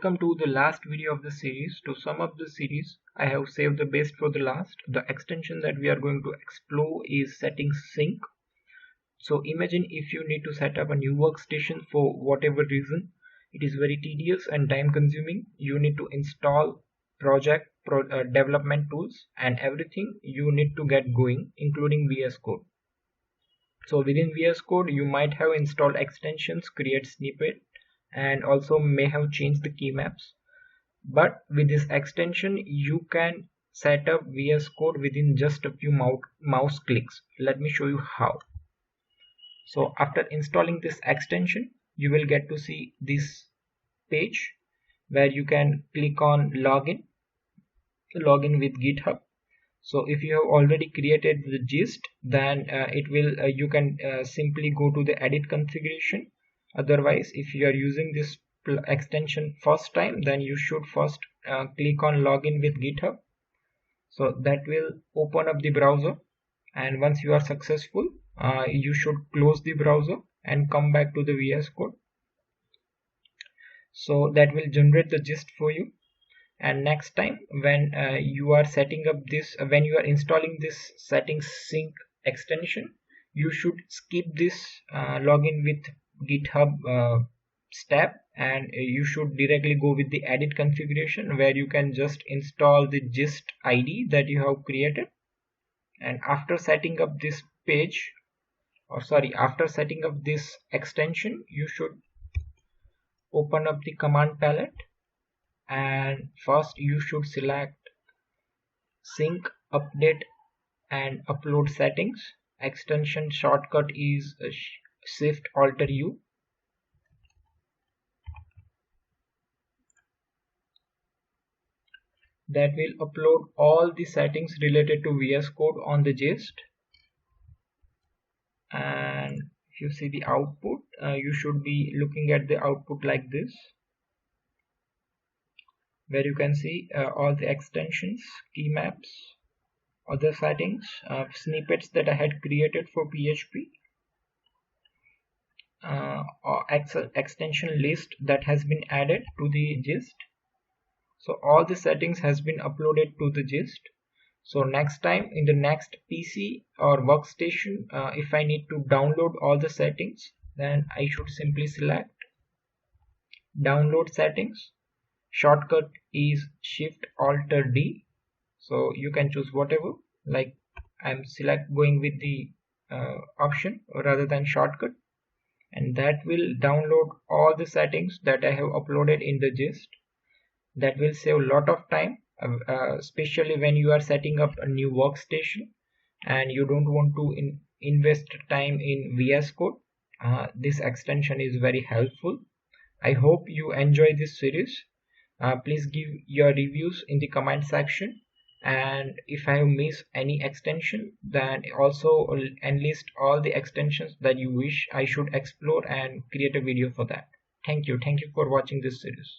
Welcome to the last video of the series. To sum up the series, I have saved the best for the last. The extension that we are going to explore is settings sync. So imagine if you need to set up a new workstation for whatever reason. It is very tedious and time consuming. You need to install development tools and everything you need to get going, including VS Code. So within VS Code, you might have installed extensions, create snippet, and also may have changed the key maps. But with this extension, you can set up VS Code within just a few mouse clicks. Let me show you how. So after installing this extension, you will get to see this page where you can click on login with GitHub. So if you have already created the gist, then you can simply go to the edit configuration. Otherwise, if you are using this extension first time, then you should first click on login with GitHub. So that will open up the browser, and once you are successful, you should close the browser and come back to the VS Code. So that will generate the gist for you. And next time when you are setting up this, when you are installing this settings sync extension, you should skip this login with GitHub step, and you should directly go with the edit configuration, where you can just install the gist ID that you have created. And after setting up this page, after setting up this extension, you should open up the command palette, and first you should select sync, update and upload settings. Extension shortcut is Shift Alt U. That will upload all the settings related to VS Code on the gist. And if you see the output, you should be looking at the output like this, where you can see all the extensions, key maps, other settings, snippets that I had created for PHP, extension list that has been added to the gist. So all the settings has been uploaded to the gist. So next time in the next PC or workstation, if I need to download all the settings, then I should simply select download settings. Shortcut is Shift Alt D. So you can choose whatever, like I'm going with the option rather than shortcut, and that will download all the settings that I have uploaded in the gist. That will save a lot of time, especially when you are setting up a new workstation and you don't want to invest time in VS Code. This extension is very helpful. I hope you enjoy this series. Please give your reviews in the comment section, and if I have missed any extension, then also enlist all the extensions that you wish I should explore and create a video for that. Thank you for watching this series.